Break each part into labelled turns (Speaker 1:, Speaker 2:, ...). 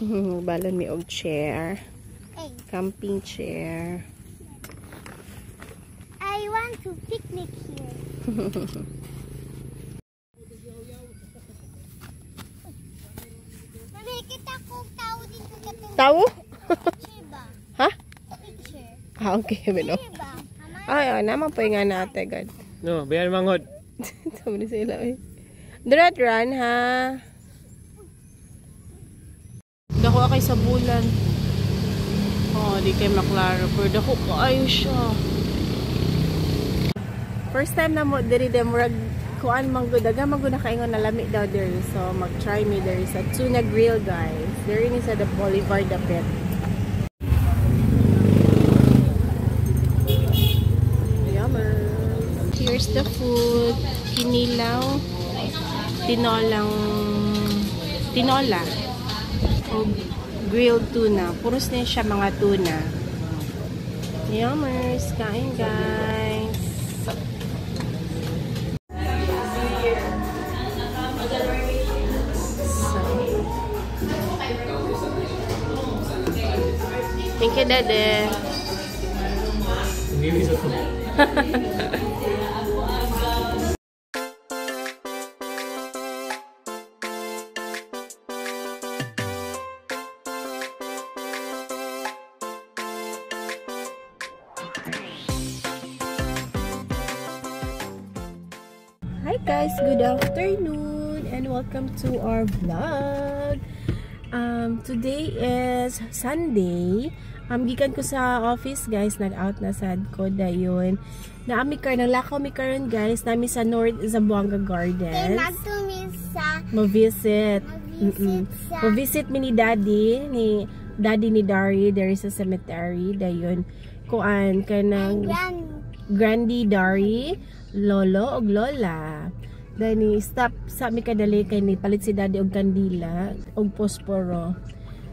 Speaker 1: Balon mi og chair.
Speaker 2: Hey,
Speaker 1: Camping chair.
Speaker 2: I want to picnic here. Mami, kita ko tao dito dito.
Speaker 1: Tao?
Speaker 2: Picture ba?
Speaker 1: Ha?
Speaker 2: Picture.
Speaker 1: Ah, okay. Bino.
Speaker 2: Picture ba?
Speaker 1: Ay, naman pa nga natin, God.
Speaker 3: No, bayan manghod.
Speaker 1: Sabi sila eh. Durat run, ha? Dako kay sa bulan. Oh, di kay maklaro. Pero dako kaayo siya. First time na mo, diri murag kuan manggo. Daga manggo na kaingon na lami daw diri. So, mag-try me diri sa tuna grill, guys. Diri ni sa the Bolivar Dapit. Here's the food. Kinilaw. Tinola. O grilled tuna. Puros na siya mga tuna. Yummers. Kain, guys. Thank you, Dade.
Speaker 3: Hindi sa to.
Speaker 1: Hi guys, good afternoon and welcome to our vlog. Today is Sunday. Gikan ko sa office guys, nag-out na sad ko dayon. Naami karon, nalakaw mi karon guys, nami sa North Zamboanga Gardens. Mo-visit. Mo-visit mi ni Daddy ni Dari there is a cemetery dayon. Kuan kanang Grandi Dari, Lolo og Lola. Dahil stop sa mi kadali kay ni palit si Daddy og kandila og posporo.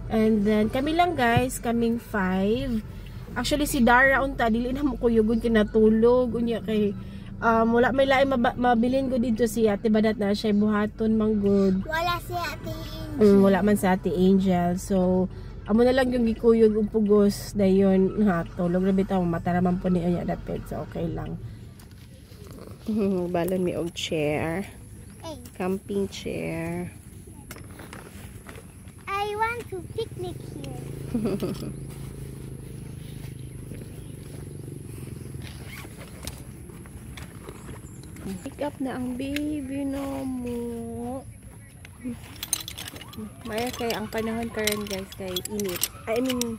Speaker 1: And then kami lang guys, kaming 5. Actually si Dara unta dili na mo kuyugon kinatulog unya kay wala may lain mabilin ko dito si Ate Badat na siya buhaton manggod.
Speaker 2: Wala si Ate Angel.
Speaker 1: Wala man sa Ate Angel. So amo na lang yung gikuyog og pugos dayon ha tulog ra bitaw mata naman po ni unya dapit so okay lang. Balon mi og chair.
Speaker 2: Hey,
Speaker 1: Camping chair.
Speaker 2: I want to picnic here.
Speaker 1: Pick up na ang baby no mo. Maya kay ang panahon karon guys kay init. I mean,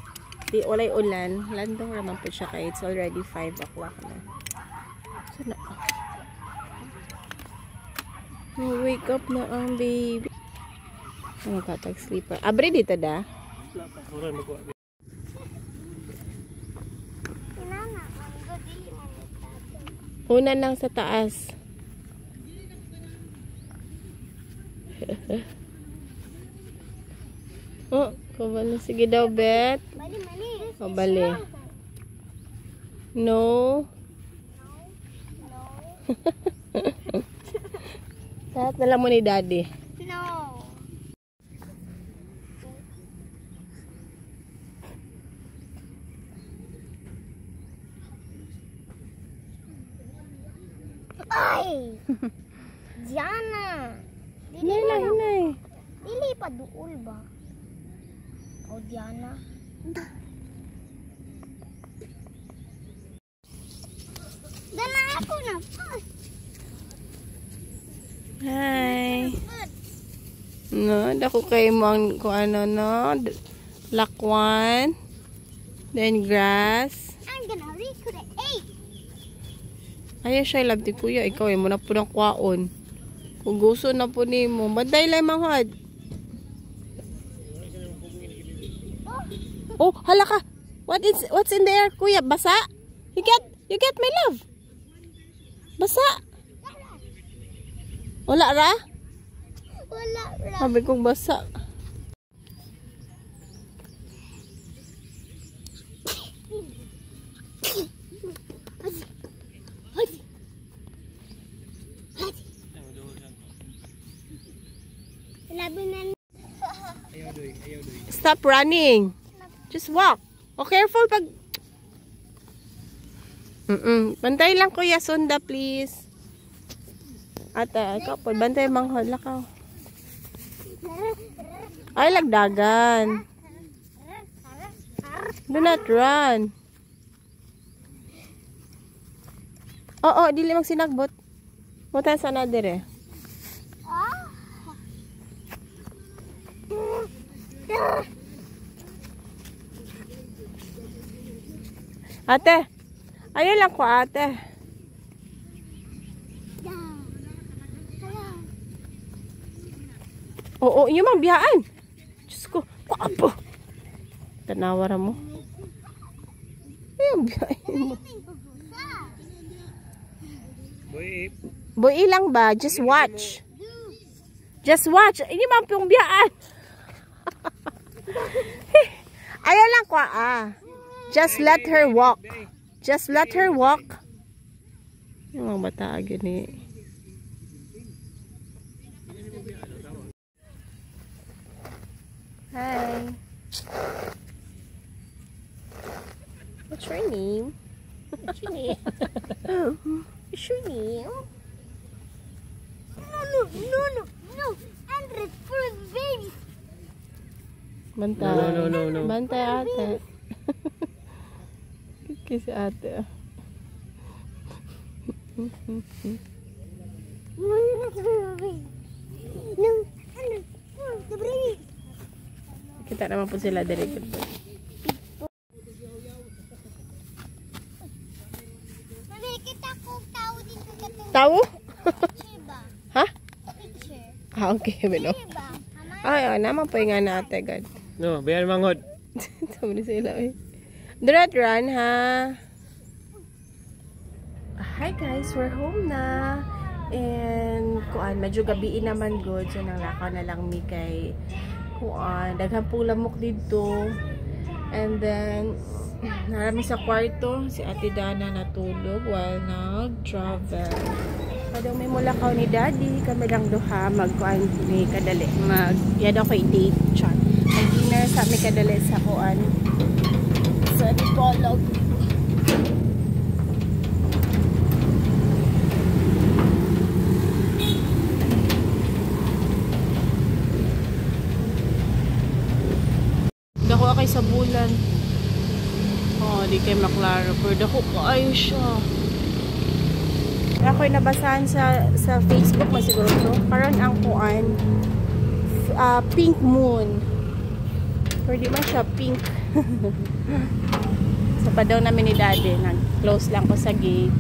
Speaker 1: di walay ulan, landong raman po siya kay it's already 5 o'clock na. So na. Wake up na ang baby. Ano ka tag sleeper? Abre dito da. Una lang sa taas. Oh, kabalo. Sige daw, Bet.
Speaker 2: Mali.
Speaker 1: O, bali. No. Lahat na lang mo ni Daddy.
Speaker 2: No. Ay! Diana!
Speaker 1: Hinay.
Speaker 2: Dili pa duol ba? O Diana? Dala ako na.
Speaker 1: Hi. No, dako kay mo ang kung ano no, lakwan. Then grass.
Speaker 2: I'm gonna recreate.
Speaker 1: Ayan siya, love ti kuya. Ikaw, mo na po ng kwaon. Kung gusto na po ni mo. Baday lang manghod. Oh, hala ka. What's in there, kuya? Basa? You get my love. Basa. Wala ra?
Speaker 2: Wala ra.
Speaker 1: Sabi kong basa.
Speaker 2: Labi na.
Speaker 1: Stop running. Just walk. Oh, careful pag... Bantay lang kuya, sunda please. Ate, ikaw po, bantay manghod lakaw. Ay, lagdagan. Do not run. Oo, dili magsinagbot. Mutan sana dire. Ate, ayun lang ko ate. Oo, yung mga biyaan. Diyos ko, kwapo. Tanawara mo. Ayun, biyaan mo. Boy, ilang ba? Just watch. Just watch. Ini mga pong biyaan. Ayaw lang ko Just let her walk. Just let her walk. Yung mga bata gini. Hi. What's your name? What's your name? What's your name?
Speaker 2: No. Andres for the baby.
Speaker 1: Bantay.
Speaker 3: No.
Speaker 1: Bantay ate. Kasi ate. Kita naman po sila direct.
Speaker 2: Kita ko tao dito ka.
Speaker 1: Tao?
Speaker 2: Diba?
Speaker 1: Ha?
Speaker 2: Picture.
Speaker 1: Okay, bueno.
Speaker 2: Diba?
Speaker 1: Ay, naman po yung nga na ate, God.
Speaker 3: No, bayan manghod.
Speaker 1: Sabi sila eh. Do not run, ha? Hi guys, we're home na. And, kuan, medyo gabiin naman good. So, nang lakaw na lang mi kay kuan. Daghang po lamok dito. And then, narami sa kwarto. Si Ate Dana natulog while nag-travel. Padong may mulakaw ni Daddy. Kami lang duha. Mag-kuan ni kadali. Yan ako i-date. Chat. Mag-dinner sa may kadali sa kuan. Sa Dipolog. Dako kay sa bulan. Oh, di kay maklaro. Pero dako kaayo siya. Ako'y nabasahan sa Facebook masiguro to. Karon ang kuan pink moon. Pero di man siya pink. So pa daw namin ni Daddy, nag-close lang ko sa gate.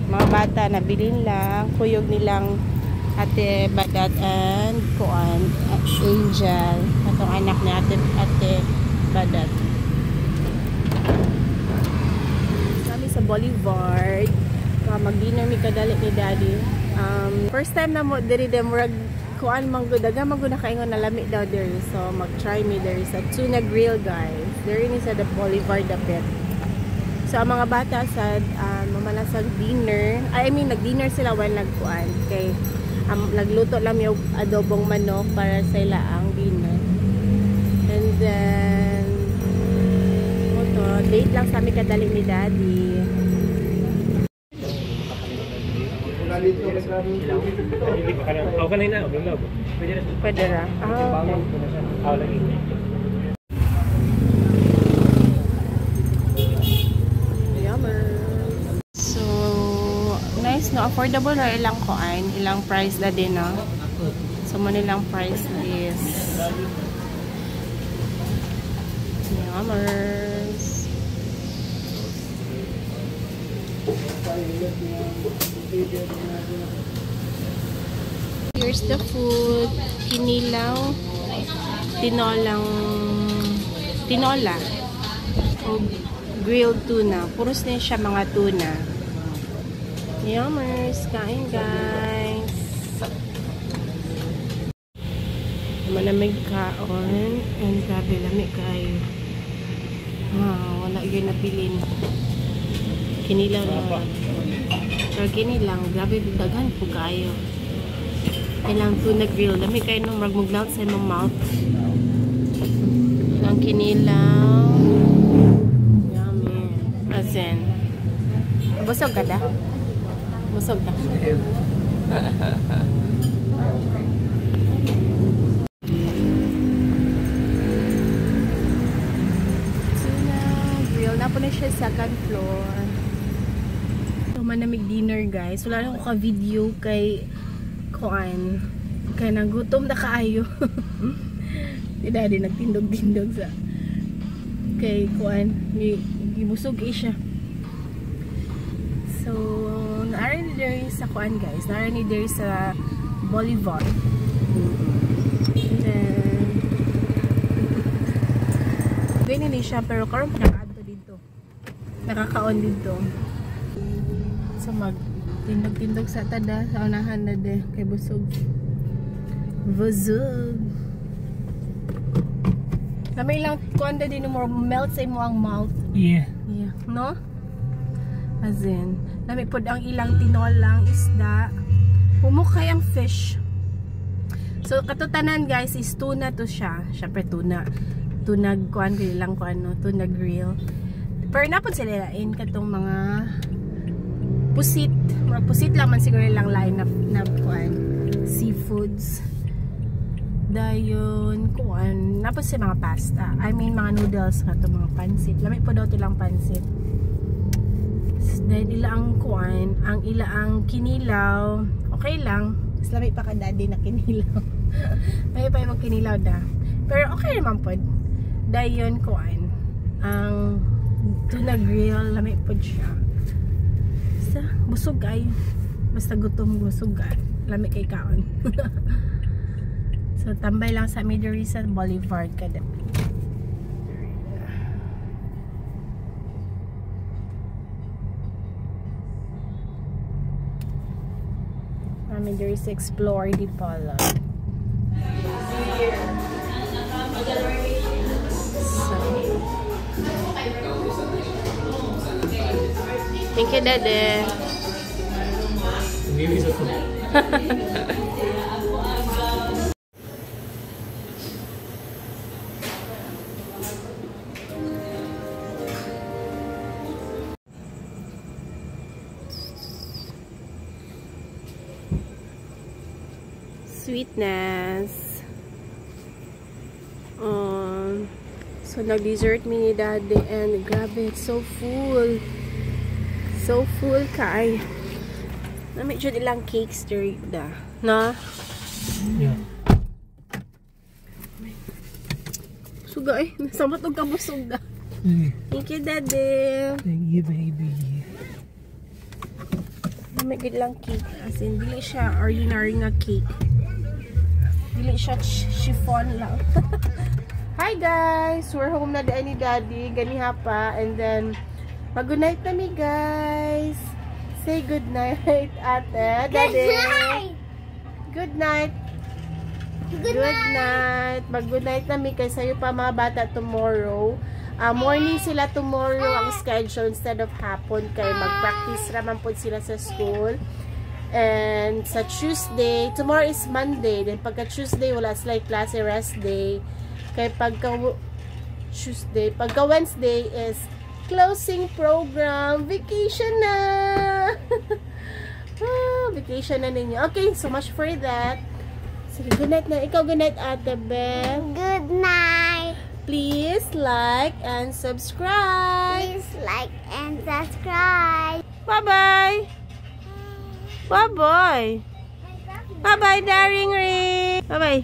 Speaker 1: Mga bata nabilin lang, kuyog nilang Ate Badat and kuan Angel, atong anak ni Ate Badat. Kami sa Boulevard, mag-dinner mi kadali ni Daddy. First time na mo diri murag kuan manggo daga manggo na kaingon na lami daw diri. So mag-try me there sa tuna grill guys. There ni sa the Boulevard dapit. So ang mga bata sa mamalasag dinner, nag-dinner sila while nagkuan kay nagluto lang yung adobong manok para sa ila ang dinner. And then date lang sa amin kadali ni Daddy. Pwede na. So, nice no? Affordable na ilang kuan, ilang price na din no? So, manilang price is yummers. Here's the food. Kinilaw, tinola o grilled tuna. Puros na siya mga tuna. Yummers, kain guys. Malamig kaon. And grabe lamig kayo. Wala yun napilin. Kinilaw na. Pero kinilang, grabe daghan po kayo. Ilang tuna grill. Dami kayo nung mag-melt sa imong mouth. Ilang kinilaw. Yummy. As in. Busog ka da? Busog ka. Napo na siya sa second floor. So, manamig dinner guys. Wala na ako ka-video kay Kuan. Kaya nagutom na kaayo. Si Daddy nagtindog-tindog sa kay Kuan. Gibusog siya. So, naaranin diri sa Kuan guys. Naaranin diri sa Bolivar. And then, ganyan ni siya pero karon pa nakakaon dito. So mag tindog-tindog sa tada sa unahan na de kay busog. Busog. Namay lang kuan din mo melt sa imo ang mouth.
Speaker 3: Yeah.
Speaker 1: Yeah, no? As in, namay pod ang ilang tinolang isda. Humukay ang fish. So katutanan guys is tuna to siya. Syempre tuna. Tuna kuan lang kuan no, tuna grill. Pero napon sila lain katong mga pusit. Mga pusit lang man siguro lang line na kuan seafoods. Dayon kuan napon sa mga pasta. I mean mga noodles katong mga pansit. Lami po daw tilang pansit. Dahil ila ang kuan, ang ila ang kinilaw. Okay lang. Mas lami pa ka Daddy na kinilaw. May pa yung kinilaw da. Pero okay naman po. Dayon kuan ang tuna grill, lami po siya. Basta, busog ay. Basta gutom, busog ay. Lami kay kaon. So, tambay lang sa Midorisa Boulevard kada. Midorisa Explore di pala. Thank you, Daddy.
Speaker 3: Maybe it's
Speaker 1: Sweetness. So nag-dessert mi ni Daddy and grabe, it's so full. So full kay. Na medyo ilang cakes there da. Na?
Speaker 3: Yeah.
Speaker 1: Suga eh. Nasamot og kabusog da. Thank you, Daddy.
Speaker 3: Thank you, baby.
Speaker 1: May good lang cake. As in, dili siya ordinary nga cake. Dili siya chiffon lang. Hi guys! We're home na daan ni Daddy. Ganiha pa. And then, mag-good night na mi guys. Say good night, ate. Daddy.
Speaker 2: Good night.
Speaker 1: Good night. Good night. Mag-good night na mi kay sa'yo pa mga bata tomorrow. Morning sila tomorrow ang schedule instead of hapon kay mag-practice raman po sila sa school. And sa Tuesday, tomorrow is Monday. Then pagka Tuesday, wala sila klase, rest day. Kay pagka Tuesday, pagka Wednesday is closing program. Vacation na! Vacation na ninyo. Okay, so much for that. Sige, good night na. Ikaw, good night, Ate Beth.
Speaker 2: Good night.
Speaker 1: Please like and subscribe.
Speaker 2: Please like and subscribe.
Speaker 1: Bye-bye. Bye-bye. Bye-bye, Daring Ring. Bye-bye.